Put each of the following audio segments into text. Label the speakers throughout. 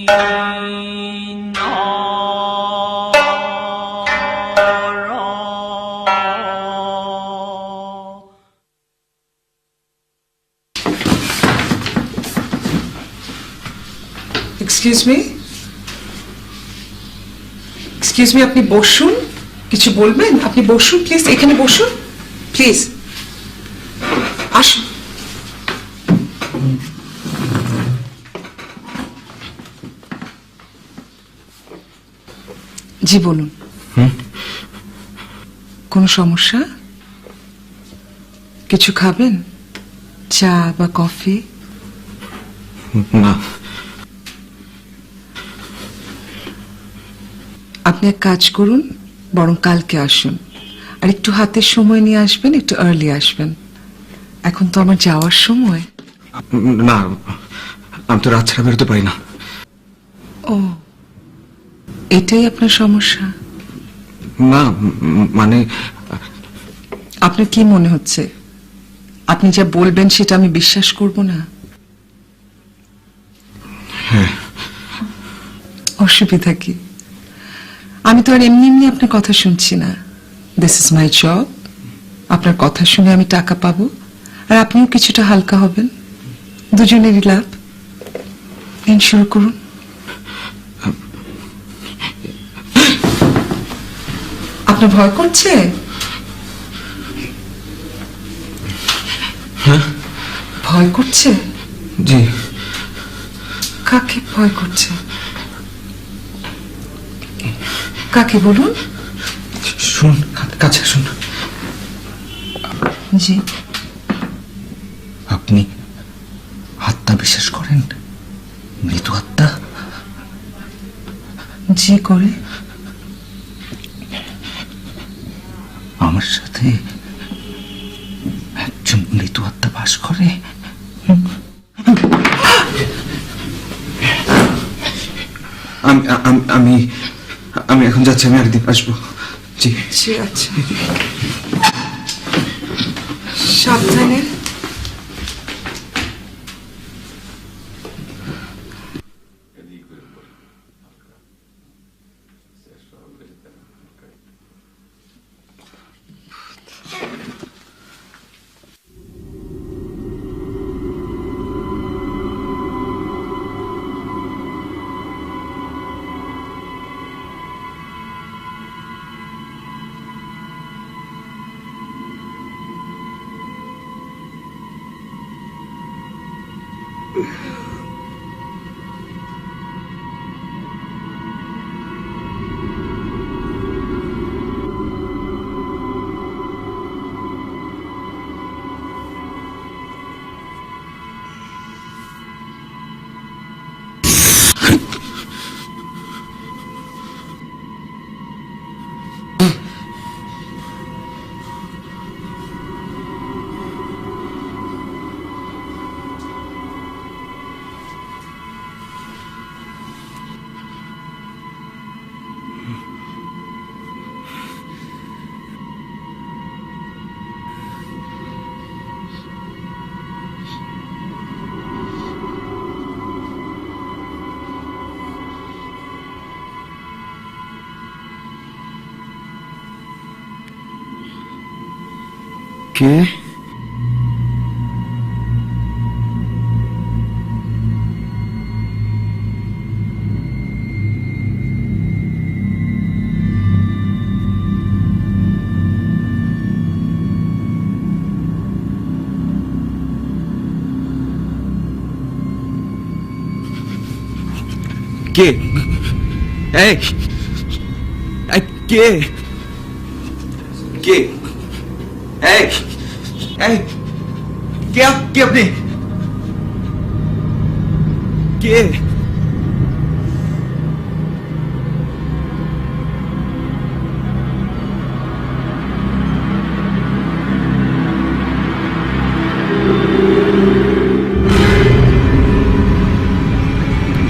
Speaker 1: Excuse me, আপনি বসুন। কিছু বলবেন? আপনি বসুন প্লিজ, এখানে বসুন প্লিজ, আসুন। জি বলুন। কোনো সমস্যা? কিছু খাবেন? চা বা কফি?
Speaker 2: না।
Speaker 1: আপনি এক কাজ করুন, বরং কালকে আসুন, আর একটু হাতের সময় নিয়ে আসবেন, একটু আর্লি আসবেন। এখন তো আমার যাওয়ার সময়।
Speaker 2: না, আমি তো রাত ছাড়া বেরোতে পারি না।
Speaker 1: ও, এটাই আপনার সমস্যা?
Speaker 2: না, মানে
Speaker 1: আপনার কি মনে হচ্ছে আপনি যা বলবেন সেটা আমি বিশ্বাস করব না?
Speaker 2: হ্যাঁ।
Speaker 1: অসুবিধা কি? আমি তো আর এমনি এমনি আপনার কথা শুনছি না। This is my job. আপনার কথা শুনে আমি টাকা পাবো, আর আপনিও কিছুটা হালকা হবেন। দুজনেরই লাভ। শুরু করুন। আপনার ভয় করছে?
Speaker 2: হ্যাঁ।
Speaker 1: ভয় করছে?
Speaker 2: জি।
Speaker 1: কাকে ভয় করছে? কাকে বলুন?
Speaker 2: শুন, কাছে শুন।
Speaker 1: জি।
Speaker 2: আপনি আত্মা বিশ্বাস করেন? মৃত আত্মা?
Speaker 1: জি করে।
Speaker 2: আমার সাথে একজন মৃত আত্মা বাস করে। আমি আমি এখন যাচ্ছি, আমি আরেকদিন আসবো। জি
Speaker 1: জি, আচ্ছা, সাবধানে।
Speaker 2: কে? কে? এই কে? কে? এই এই কে? কে আপনি? কে?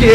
Speaker 2: কে?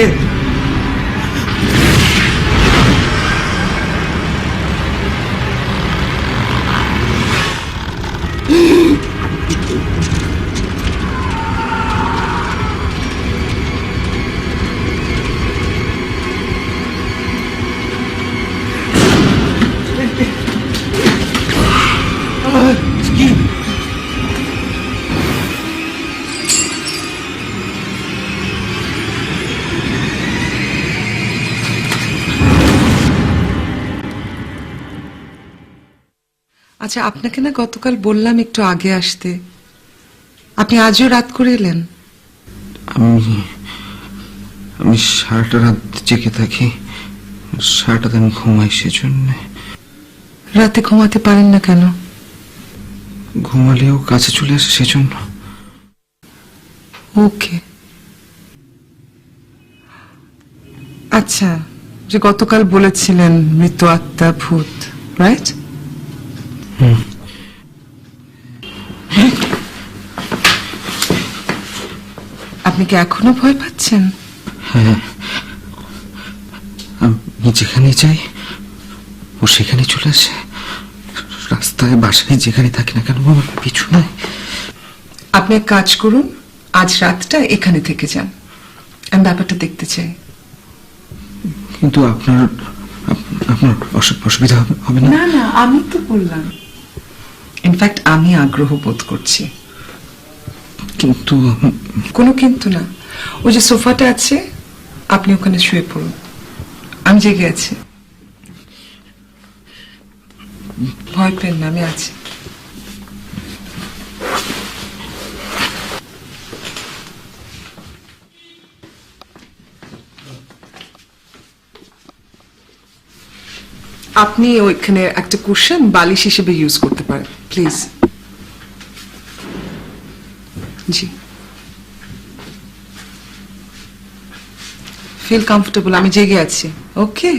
Speaker 1: আচ্ছা, আপনাকে না গতকাল বললাম একটু আগে আসতে, আপনি আজও রাত করে এলেন।
Speaker 2: আমি আমি সারাটা রাত জেগে থাকি, সারাটাতে আমি ঘুমাই, সেজন্য।
Speaker 1: রাতে ঘুমাতে পারেন না কেন?
Speaker 2: ঘুমালেও কাছে চলে আসে, সেজন্য।
Speaker 1: ওকে। আচ্ছা, যে গতকাল বলেছিলেন মৃত আত্মা, ভূত, রাইট? আপনি কি এখনো ভয় পাচ্ছেন?
Speaker 2: হ্যাঁ, আমি যেখানে যাই ও সেখানে চলে আসে। রাস্তায়, বাসায়, যেখানে থাকি না কেন আমার পিছু নাই।
Speaker 1: আপনি এক কাজ করুন, আজ রাতটা এখানে থেকে যান, আমি ব্যাপারটা দেখতে চাই।
Speaker 2: কিন্তু আপনার আপনার অসুবিধা হবে না?
Speaker 1: না না, আমি তো বললাম, ইনফ্যাক্ট আমি আগ্রহ বোধ করছি।
Speaker 2: কিন্তু
Speaker 1: কোনো কিন্তু না, ওই যে সোফাটা আছে, আপনি ওখানে শুয়ে পড়ুন, আমি জেগে আছি। ভয় পেন না, আমি আছি। আপনি ওইখানে একটা কুশন বালিশ হিসেবে ইউজ করতে পারেন, প্লিজ। জি, ফিল কমফোর্টেবল, আমি জেগে আছি। ওকে।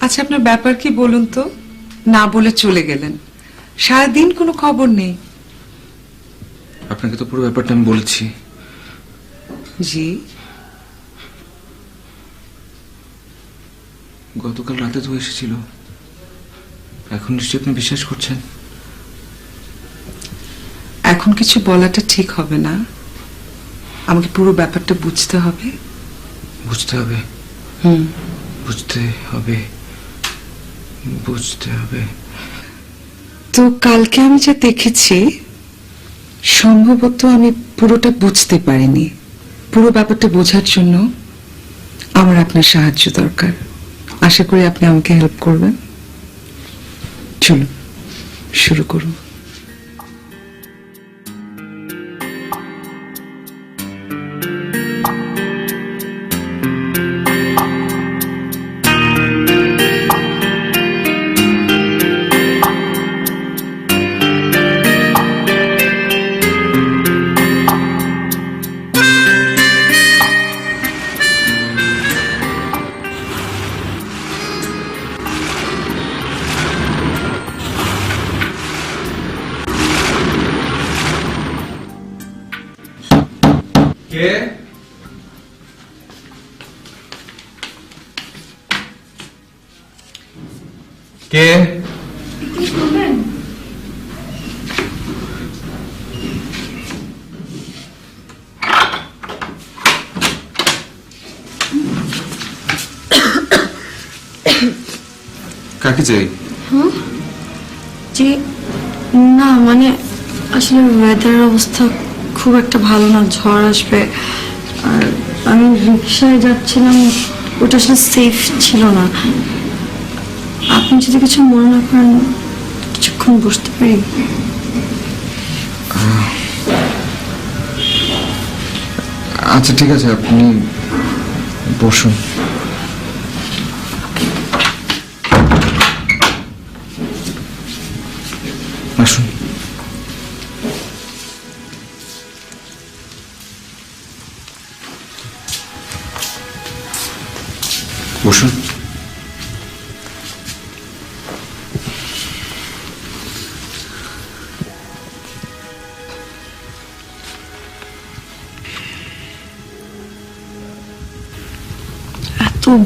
Speaker 1: আচ্ছা, আপনার ব্যাপার কি বলুন তো? না বলে চলে গেলেন, সারাদিন কোনো খবর নেই।
Speaker 2: আপনাকে তো পুরো ব্যাপারটা আমি বলেছি।
Speaker 1: জি,
Speaker 2: গতকাল রাতে তো এসেছিল, এখন নিশ্চয়ই আপনি বিশ্বাস করছেন।
Speaker 1: এখন কিছু বলাটা ঠিক হবে না, আমাকে পুরো ব্যাপারটা বুঝতে হবে।
Speaker 2: বুঝতে হবে, বুঝতে হবে, বুঝতে হবে।
Speaker 1: তো কালকে আমি যা দেখেছি, সম্ভবত আমি পুরোটা বুঝতে পারিনি। পুরো ব্যাপারটা বোঝার জন্য আমার আপনার সাহায্য দরকার। আশা করি আপনি আমাকে হেল্প করবেন। চলুন শুরু করুন।
Speaker 2: কে? কে? কাকে চাই?
Speaker 3: জি না, মানে আসলে ওয়েদারের অবস্থা খুব একটা ভালো না, ঝড় আসবে। আর আমি রিক্সায় যাচ্ছিলাম, ওটা আসলে সেফ ছিল না। আপনি যদি কিছু মনে না করেন, কিছুক্ষণ বসতে পারি?
Speaker 2: আচ্ছা ঠিক আছে, আপনি বসুন। আসুন। বসুন।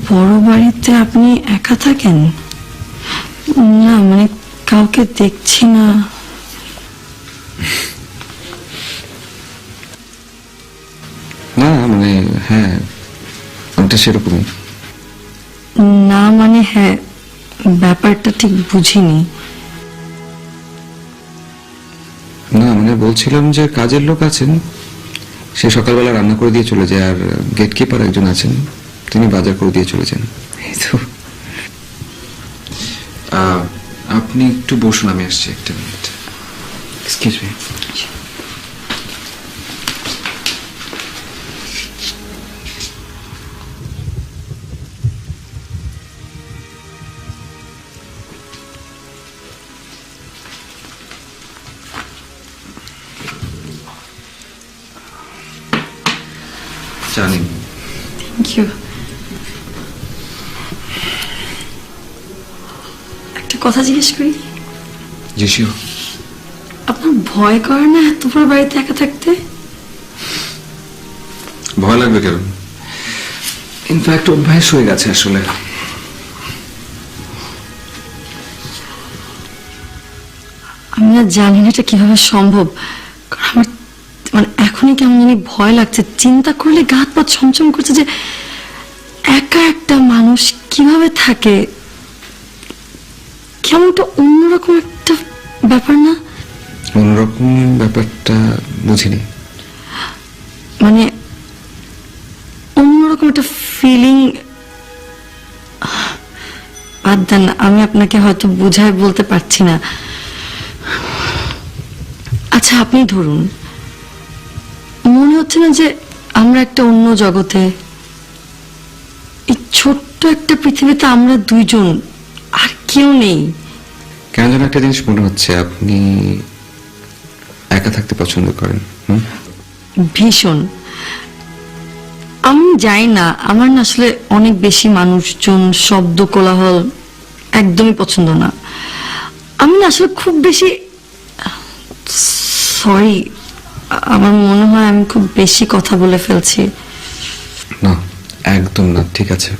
Speaker 3: বড় বাড়িতে আপনি একা থাকেন? না মানে কাউকে দেখছি না।
Speaker 2: না মানে হ্যাঁ, ওটা সেরকমই।
Speaker 3: না মানে হ্যাঁ, ব্যাপারটা ঠিক বুঝিনি।
Speaker 2: না মানে বলছিলাম যে কাজের লোক আছেন, সে সকালবেলা রান্না করে দিয়ে চলে যায়, আর গেট কিপার একজন আছেন, তিনি বাজার করে দিয়ে চলে যান। এই তো। আপনি একটু বসুন, আমি আসছি একটা মিনিট। Excuse me. জানি।
Speaker 3: Thank you. একটা কথা জিজ্ঞেস করি,
Speaker 2: জিসিও,
Speaker 3: আপনার ভয় করে না এত বড় বাড়িতে একা থাকতে?
Speaker 2: ভয় লাগবে কেন? ইনফ্যাক্ট অভ্যাস হয়ে গেছে আসলে।
Speaker 3: আমি না জানি না এটা কিভাবে সম্ভব, কারণ আমার মানে এখনই কেমন জানি ভয় লাগছে। চিন্তা করলে গা হাত পা ছমছম করছে যে একা একটা মানুষ কিভাবে থাকে। কেমন একটা অন্যরকম একটা ব্যাপার না?
Speaker 2: অন্যরকম ব্যাপারটা বুঝিনি।
Speaker 3: মানে অন্যরকম একটা ফিলিং। বাদ দেন, আমি আপনাকে হয়তো বুঝায় বলতে পারছি না। আচ্ছা আপনি ধরুন, মনে হচ্ছে না যে আমরা একটা অন্য জগতে, এই ছোট্ট একটা পৃথিবীতে আমরা দুইজন, আর কেউ নেই।
Speaker 2: কেন যেন একটা জিনিস মনে হচ্ছে, আপনি একা থাকতে পছন্দ করেন।
Speaker 3: ভীষণ। আমি যাই না, আমার না আসলে অনেক বেশি মানুষজন, শব্দ, কোলাহল একদমই পছন্দ না। আমি না আসলে খুব বেশি, সরি, আমার মনে হয় আমি খুব বেশি কথা বলে ফেলছি।
Speaker 2: না একদম না, ঠিক আছে।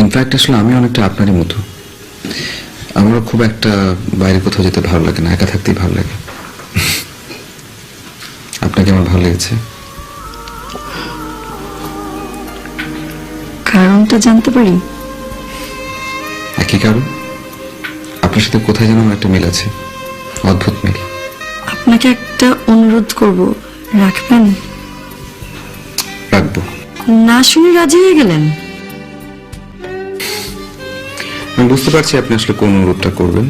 Speaker 2: ইনফ্যাক্ট আসলে আমি অনেকটা আপনারই মতো, আমারও খুব একটা বাইরে কোথাও যেতে ভালো লাগে না, একা থাকতেই ভালো লাগে। আপনাকে আমার ভালো লেগেছে।
Speaker 3: কারণটা জানতে পারি?
Speaker 2: একই কারণ, আপনার সাথে কোথায় যেন আমার একটা মিল আছে, অদ্ভুত মিল।
Speaker 3: আপনাকে একটা অনুরোধ করব, রাখবেন?
Speaker 2: রাখবো।
Speaker 3: না শুনে রাজি হয়ে গেলেন?
Speaker 2: আমি বুঝতে পারছি আপনি আসলে কোন অনুরোধটা করবেন।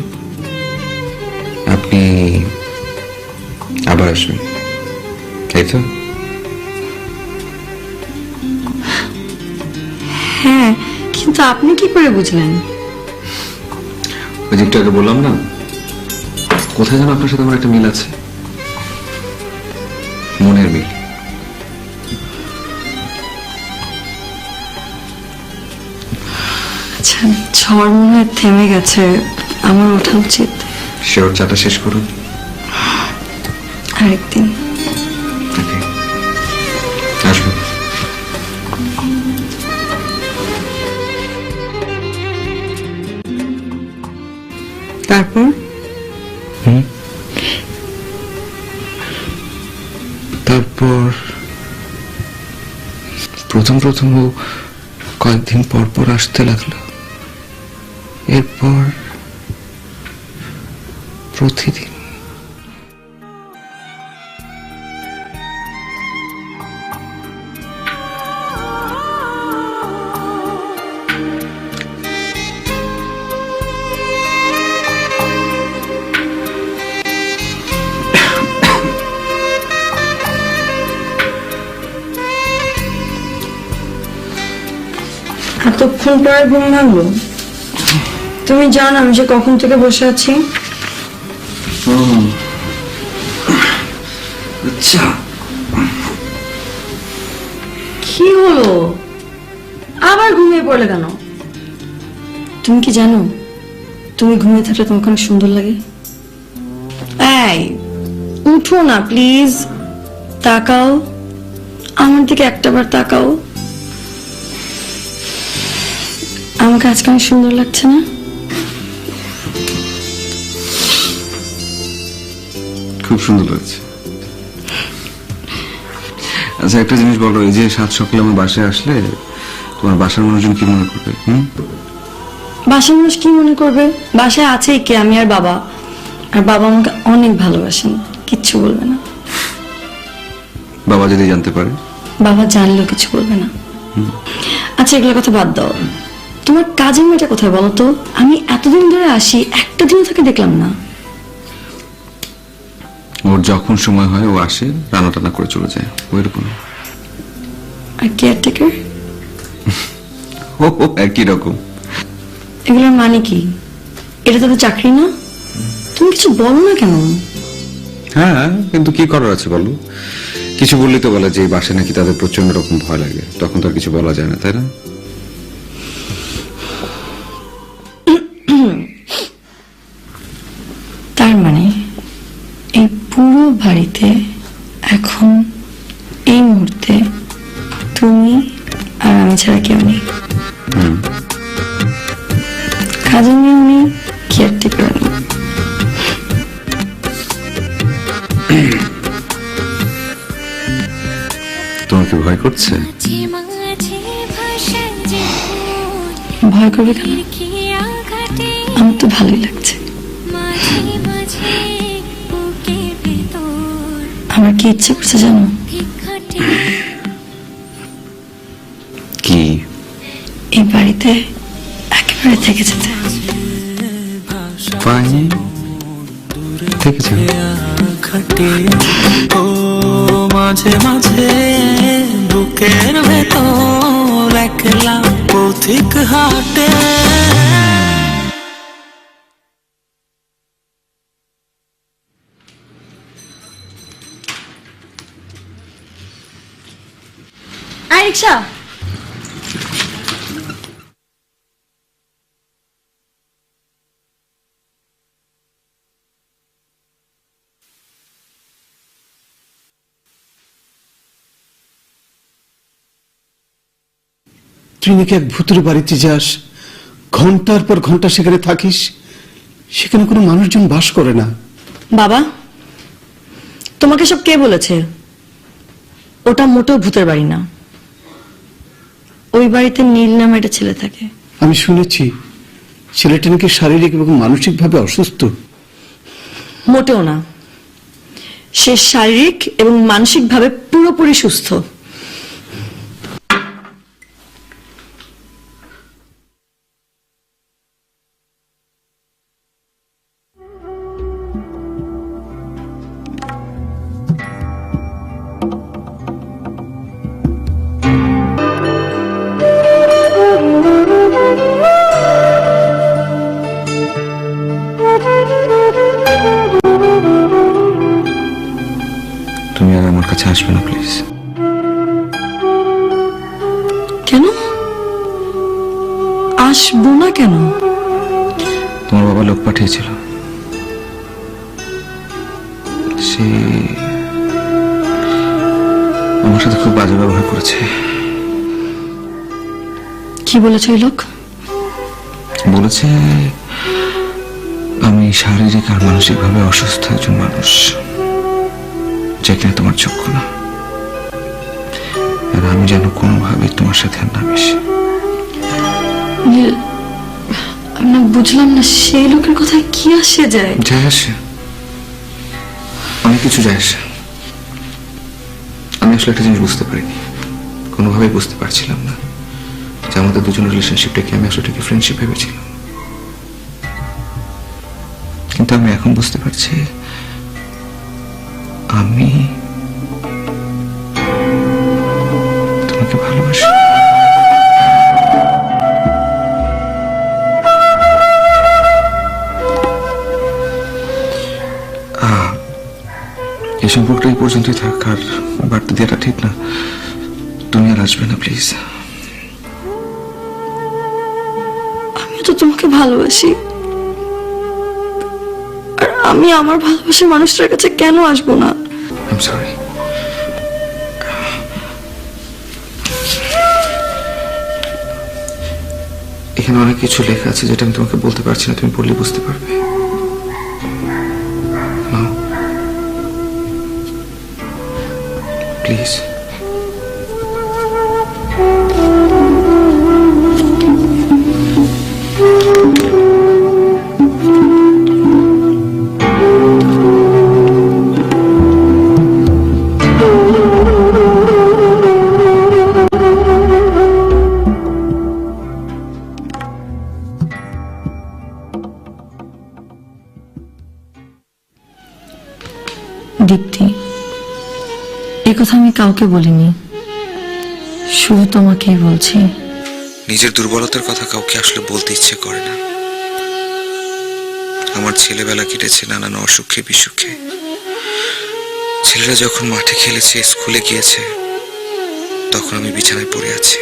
Speaker 2: আপনি আবার আসবেন, তাই তো?
Speaker 3: হ্যাঁ, কিন্তু আপনি কি করে বুঝলেন?
Speaker 2: ওই যে একটু আগে বললাম না, কোথায় যেন আপনার সাথে আমার একটা মিল আছে, মনের মিল।
Speaker 3: আচ্ছা, ঝড় মনে হয় থেমে গেছে, আমার ওঠা উচিত।
Speaker 2: শিওর, চাটা শেষ করুন।
Speaker 3: আরেকদিন।
Speaker 2: ওকে, আসবো।
Speaker 1: তারপর
Speaker 2: তারপর প্রথম প্রথম ও কয়েকদিন পর পর আসতে লাগলো, এরপর প্রতিদিন।
Speaker 3: এতক্ষণ পরে ঘুম ভাঙলো? তুমি জানো আমি যে কখন থেকে বসে আছি?
Speaker 2: আচ্ছা,
Speaker 3: কি হলো, আবার ঘুমিয়ে পড়লে কেন? তুমি কি জানো তুমি ঘুমিয়ে থাকলে তোমাকে অনেক সুন্দর লাগে? এই উঠো না প্লিজ, তাকাও আমার দিকে, একটাবার তাকাও। আমাকে আজকে অনেক সুন্দর লাগছে না?
Speaker 2: খুব সুন্দর লাগছে। আচ্ছা একটা জিনিস বলো, এই যে সাত সকালে আমার বাসায় আসলে তোমার বাসার মানুষজন কি মনে করবে?
Speaker 3: বাসার মানুষ কি মনে করবে? বাসায় আছেই কে, আমি আর বাবা। আর বাবা আমাকে অনেক ভালোবাসেন, কিচ্ছু বলবে না।
Speaker 2: বাবা যদি জানতে পারে?
Speaker 3: বাবা জানলেও কিছু বলবে না। আচ্ছা এগুলো কথা বাদ দাও, তোমার কাজের মেয়েটা কোথায় বলো তো? আমি এতদিন ধরে আসি, একটা দিনও তাকে দেখলাম না।
Speaker 2: ওর যখন সময় হয় ও আসে, রান্না টান্না করে চলে যায়, ওইরকম।
Speaker 3: আর কেয়ারটেকার?
Speaker 2: ও একই রকম।
Speaker 3: এগুলোর মানে কি? এটা তাদের চাকরি না? তুমি কিছু বলো না কেন?
Speaker 2: হ্যাঁ কিন্তু কি করার আছে বলো, কিছু বললেই তো বলে যে এই বাসায় নাকি তাদের প্রচন্ড রকম ভয় লাগে, তখন তো আর কিছু বলা যায় না, তাই না?
Speaker 3: তার মানে এই পুরো বাড়িতে এখন এই মুহূর্তে তুমি আর আমি ছাড়া কেউ নেই। কাজের মেয়েও নেই, কেয়ারটেকার নেই।
Speaker 2: তোমার কি ভয় করছে?
Speaker 3: ভয় করবে কেন? আমার তো ভালোই লাগছে। আমার কি ইচ্ছে করছে জানো?
Speaker 2: কি?
Speaker 3: এই বাড়িতে একেবারে থেকে যেতে।
Speaker 2: ফাইন, ঠিক আছে।
Speaker 4: ও মাঝে মাঝে বুকের ভেতর একলা পথিক হাটে।
Speaker 3: আয় রিক্সা।
Speaker 5: তুই নাকি এক ভূতের বাড়িতে যাস, ঘন্টার পর ঘন্টা সেখানে থাকিস, সেখানে কোনো মানুষজন বাস করে না।
Speaker 3: বাবা, তোমাকে সব কে বলেছে? ওটা মোটেও ভূতের বাড়ি না। ওই বাড়িতে নীল নামে একটা ছেলে থাকে।
Speaker 5: আমি শুনেছি ছেলেটা নাকি শারীরিক এবং মানসিকভাবে অসুস্থ।
Speaker 3: মোটেও না, সে শারীরিক এবং মানসিকভাবে পুরোপুরি সুস্থ।
Speaker 2: তুমি আর আমার কাছে আসবে না প্লিজ।
Speaker 3: কেন আসবো না? কেন?
Speaker 2: তোমার বাবা লোক পাঠিয়েছিল, সে আমার সাথে খুব বাজে ব্যবহার করেছে।
Speaker 3: কি বলেছে ওই লোক?
Speaker 2: বলেছে আমি শারীরিক আর মানসিকভাবে অসুস্থ একজন মানুষ, যেখানে তোমার চক্ষু না, আর আমি যেন কোনোভাবে তোমার সাথে আর না মিশি।
Speaker 3: নীল, আমি না বুঝলাম না, সেই লোকের কথায় কি আসে যায়?
Speaker 2: যায় আসে, অনেক কিছু যায় আসে। আমি আসলে একটা জিনিস বুঝতে পারিনি, কোনোভাবেই বুঝতে পারছিলাম না যে আমাদের দুজন রিলেশনশিপটাকে আমি আসলে ফ্রেন্ডশিপ ভেবেছিলাম, কিন্তু আমি এখন বুঝতে পারছি আমি তোমাকে ভালোবাসি। এই সম্পর্কটা এই পর্যন্তই থাক, আর বাড়তে দেওয়াটা ঠিক না। তুমি আর আসবে না প্লিজ।
Speaker 3: আমি তো তোমাকে ভালোবাসি, আর আমি আমার ভালোবাসার মানুষটার কাছে কেন আসবো না?
Speaker 2: I'm sorry. এখানে অনেক কিছু লেখা আছে যেটা আমি তোমাকে বলতে পারছি না, তুমি পড়লে বুঝতে পারবে। প্লিজ।
Speaker 3: দীপ্তি, এ কথা আমি কাউকে বলিনি, শুধু তোমাকেই বলছি।
Speaker 2: নিজের দুর্বলতার কথা কাউকে আসলে বলতে ইচ্ছে করে না। আমার ছেলেবেলা কেটেছে নানান অসুখে বিসুখে। ছেলেরা যখন মাঠে খেলেছে, স্কুলে গিয়েছে, তখন আমি বিছানায় পড়ে আছি।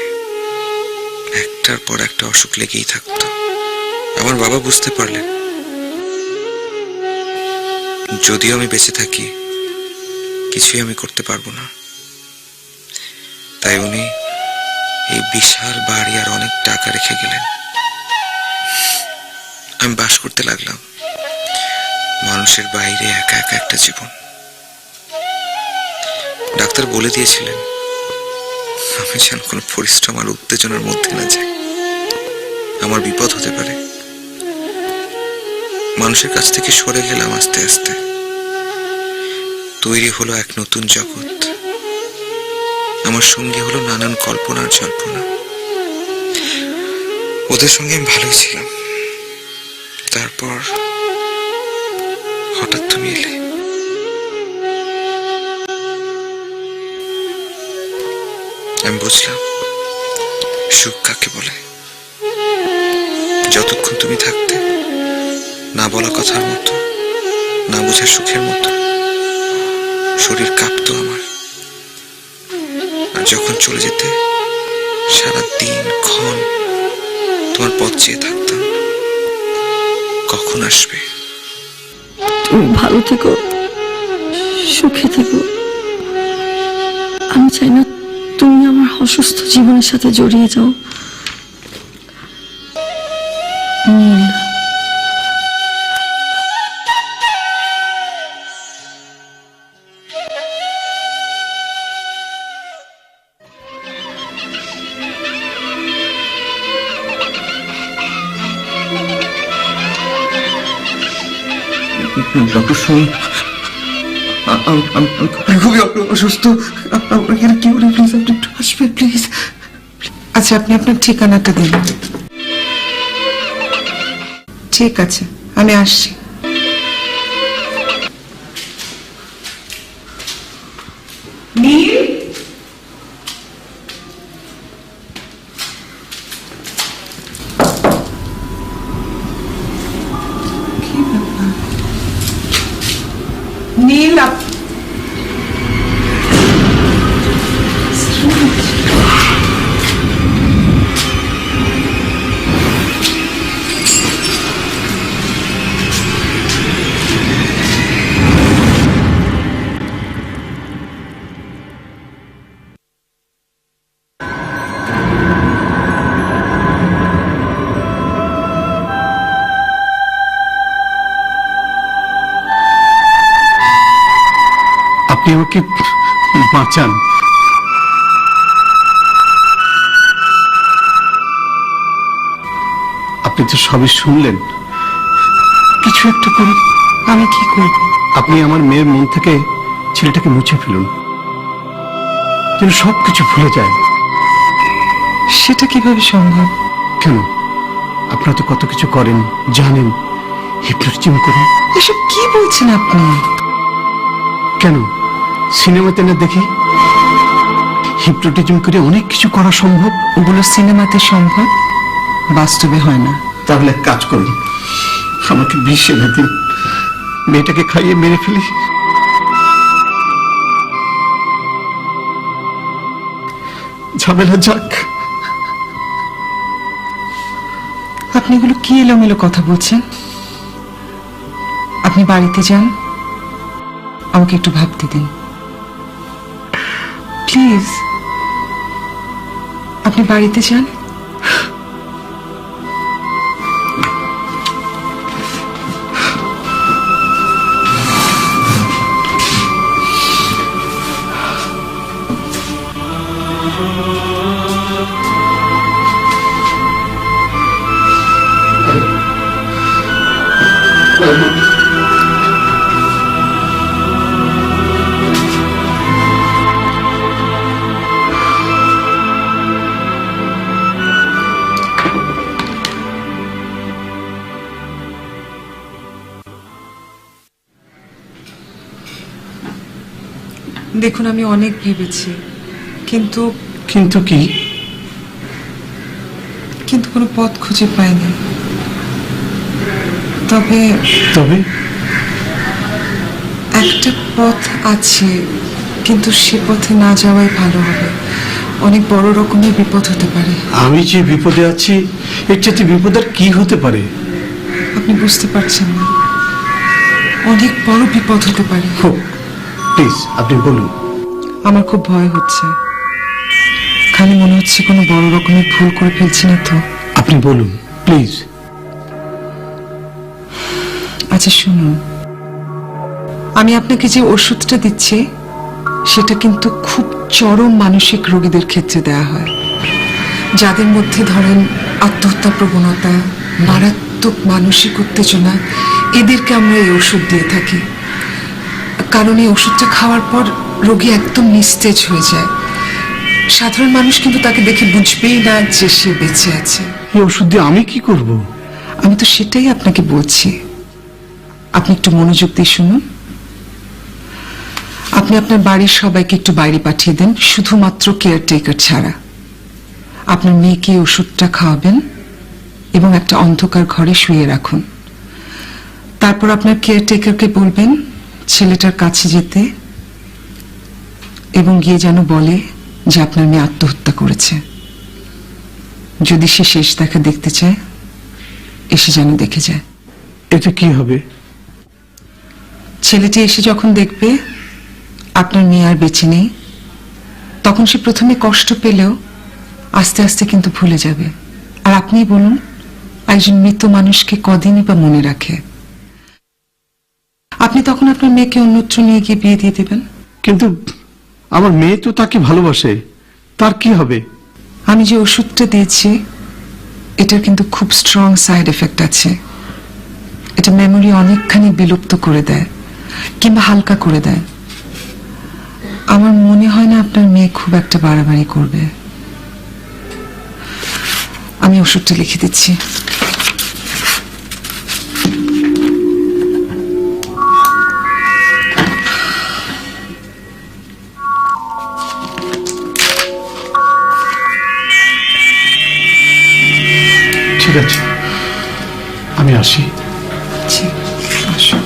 Speaker 2: একটার পর একটা অসুখ লেগেই থাকতো। আমার বাবা বুঝতে পারলেন, যদিও আমি বেঁচে থাকি কিছুই আমি করতে পারবো না। তাই উনি এই বিশাল বাড়ি আর অনেক টাকা রেখে গেলেন। আমি বাস করতে লাগলাম মানুষের বাইরে, একা একা একটা জীবন। ডাক্তার বলে দিয়েছিলেন আমি যেন কোনো পরিশ্রম আর উত্তেজনার মধ্যে না যাই, আমার বিপদ হতে পারে। মানুষের কাছ থেকে সরে গেলাম আস্তে আস্তে। তৈরি হলো এক নতুন জগৎ। আমার সঙ্গে হলো নানান কল্পনার জল্পনা। ওদের সঙ্গে আমি ভালোই ছিলাম। তারপর হঠাৎ তুমি এলে। আমি বুঝলাম সুখ কাকে বলে। যতক্ষণ তুমি থাকতে, না বলা কথার মতো, না বোঝা সুখের মতো শরীর কাঁপতো আমার। আর যখন চলে যেতে সারা দিন ক্ষণ তোমার পথ চেয়ে থাকতাম, কখন আসবে।
Speaker 3: তুমি ভালো থেকো, সুখে থেকো। আমি চাই না তুমি আমার অসুস্থ জীবনের সাথে জড়িয়ে যাও। নীল।
Speaker 2: ডক্টর সোম, আমি খুবই অসুস্থ। আপনাকে কি করে প্লিজ আপনি একটু আসবেন প্লিজ।
Speaker 1: আচ্ছা, আপনি আপনার ঠিকানাটা দিন। ঠিক আছে, আমি আসছি। নীল, কি ব্যাপার? নীল,
Speaker 5: আপনি আমাকে বাঁচান। আপনি তো সবই শুনলেন।
Speaker 1: কিছু একটা করুন। আমি কি করব?
Speaker 5: আপনি আমার মেয়ের মন থেকে ছেলেটাকে মুছে ফেলুন, যেন সবকিছু ভুলে যায়।
Speaker 1: সেটা কিভাবে সম্ভব?
Speaker 5: কেন? আপনারা তো কত কিছু করেন, জানেন। হিপনোটিজম করুন।
Speaker 1: এসব কি বলছেন আপনি?
Speaker 5: কেন সিনেমাতে না দেখি হিপনোটিজম করে অনেক কিছু করা সম্ভব?
Speaker 1: ওগুলো সিনেমাতে সম্ভব, বাস্তবে হয় না।
Speaker 5: তাহলে এক কাজ করুন, আমাকে বিষ এনে দিন, মেয়েটাকে খাইয়ে মেরে ফেলি। ঝামেলা যাক।
Speaker 1: আপনি এগুলো কি এলোমেলো কথা বলছেন? আপনি বাড়িতে যান, আমাকে একটু ভাবতে দিন প্লিজ। আপনি বাড়িতে যান। দেখুন, আমি অনেক ভেবেছি, কিন্তু
Speaker 5: কিন্তু কি?
Speaker 1: কিন্তু কোনো পথ খুঁজে পাইনি। তবে
Speaker 5: তবে
Speaker 1: একটা পথ আছে, কিন্তু সে পথে না যাওয়াই ভালো হবে। অনেক বড় রকমের বিপদ হতে পারে।
Speaker 5: আমি যে বিপদে আছি, এর চাইতে বিপদ আর কি হতে পারে?
Speaker 1: আপনি বুঝতে পারছেন না, অনেক বড় বিপদ হতে পারে।
Speaker 5: প্লিজ আপনি বলুন।
Speaker 1: আমার খুব ভয় হচ্ছে, খালি মনে হচ্ছে কোনো বড় রকমের ভুল করে ফেলছি না তো।
Speaker 5: আপনি বলুন প্লিজ।
Speaker 1: আচ্ছা শুনুন, আমি আপনাকে যে ওষুধটা দিচ্ছি সেটা কিন্তু খুব চরম মানসিক রোগীদের ক্ষেত্রে দেয়া হয়, যাদের মধ্যে ধরেন আত্মহত্যা প্রবণতা, মারাত্মক মানসিক উত্তেজনা, এদেরকে আমরা এই ওষুধ দিয়ে থাকি। কারণ এই ওষুধটা খাওয়ার পর রোগী একদম নিস্তেজ হয়ে যায়। সাধারণ মানুষ কিন্তু তাকে দেখে বুঝবেই না যে সে বেঁচে আছে।
Speaker 5: এই ওষুধ দিয়ে আমি কি করব?
Speaker 1: আমি তো সেটাই আপনাকে বলছি, আপনি একটু মনোযোগ দিয়ে শুনুন। আপনি আপনার বাড়ির সবাইকে একটু বাইরে পাঠিয়ে দেন, শুধুমাত্র কেয়ারটেকার ছাড়া। আপনার মেয়েকে এই ওষুধটা খাওয়াবেন এবং একটা অন্ধকার ঘরে শুয়ে রাখুন। তারপর আপনার কেয়ারটেকারকে বলবেন ছেলেটার কাছে যেতে এবং গিয়ে যেন বলে যে আপনার মেয়ে আত্মহত্যা করেছে। যদি সে শেষ দেখা দেখতে চায়, এসে যেন দেখে যায়।
Speaker 5: এতে কি হবে?
Speaker 1: ছেলেটি এসে যখন দেখবে আপনার মেয়ে আর বেঁচে নেই, তখন সে প্রথমে কষ্ট পেলেও আস্তে আস্তে কিন্তু ভুলে যাবে। আর আপনি বলুন, একজন মৃত মানুষকে কদিনই বা মনে রাখে? আপনি তখন আপনার মেয়েকে অন্যত্র নিয়ে গিয়ে বিয়ে দিয়ে দেবেন।
Speaker 5: কিন্তু আমার মেয়ে তো তাকে ভালোবাসে, তার কি হবে?
Speaker 1: আমি যে ওষুধটা দিয়েছি এটার কিন্তু খুব স্ট্রং সাইড এফেক্ট আছে। এটা মেমোরি অনেকখানি বিলুপ্ত করে দেয় কিংবা হালকা করে দেয়। আমার মনে হয় না আপনার মেয়ে খুব একটা বাড়াবাড়ি করবে। আমি ওষুধটা লিখে দিচ্ছি।
Speaker 5: ঠিক আছে, আমি আসি।
Speaker 1: জি, আসুন।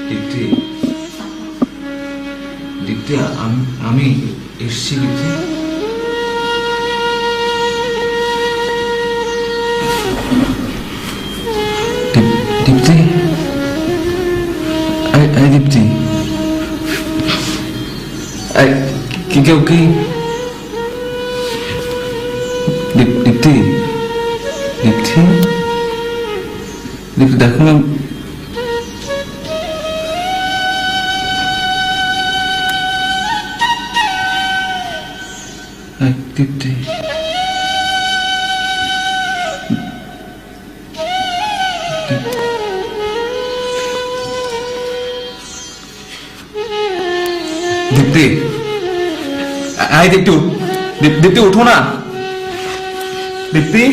Speaker 2: দীপ্তি, দীপ্তি, আমি এসছি দীপ্তি। দীপ্তি, এই দীপ্তি, কি কেউ কি? দীপ্তি, দীপ্তি, দীপ্তি দেখো না। দীপ্তি, দীপ্তি, এই দীপ্তি, দীপ্তি উঠো না। দীপ্তি,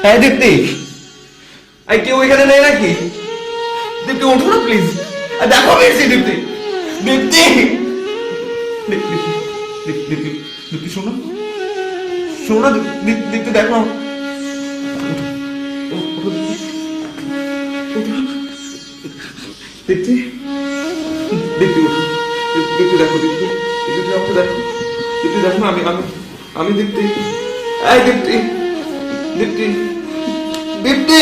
Speaker 2: এই দীপ্তি, এই কেউ এখানে নেই নাকি? দীপ্তি উঠো না প্লিজ, দেখো আমি এসেছি। দীপ্তি, দীপ্তি, দীপ্তি, দীপ্তি, দীপ্তি শোনো, শোনো না দীপ্তি, দেখো। দীপ্তি, দীপ্তি উঠো, দীপ্তি দেখো, দীপ্তি, দীপ্তি আমাকে দেখো, দীপ্তি দেখো। আমি দীপ্তি, এই দীপ্তি, দীপ্তি, দীপ্তি।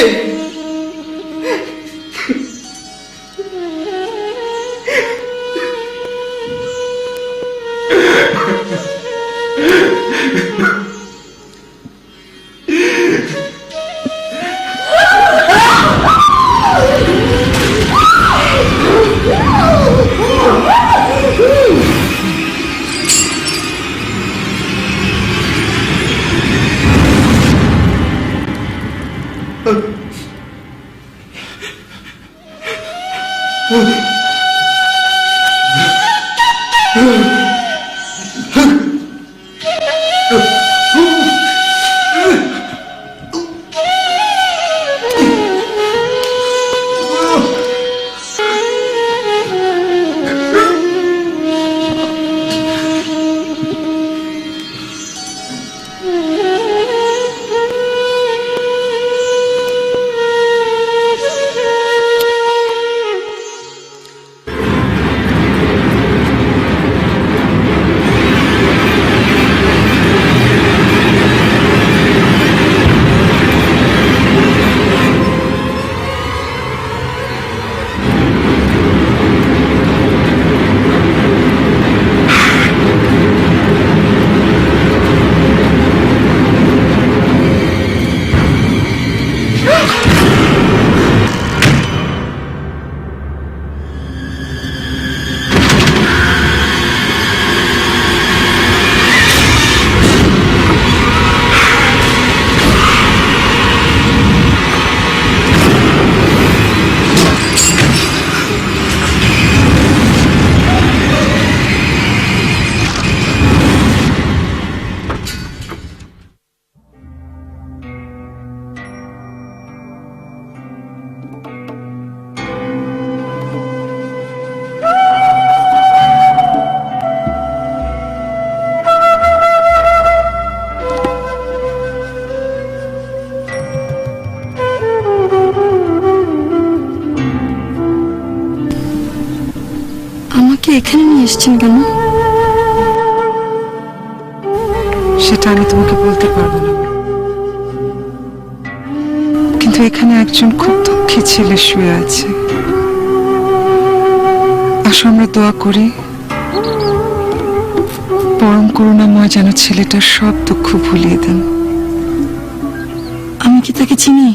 Speaker 3: আমাকে এখানে নিয়ে এসেছেন কেন?
Speaker 1: সেটা আমি তোমাকে বলতে পারবো না, কিন্তু এখানে একজন খুব দুঃখী ছেলে শুয়ে আছে। আসো আমরা দোয়া করি পরম করুণাময় যেন ছেলেটার সব দুঃখ ভুলিয়ে দেন।
Speaker 3: আমি কি তাকে চিনি?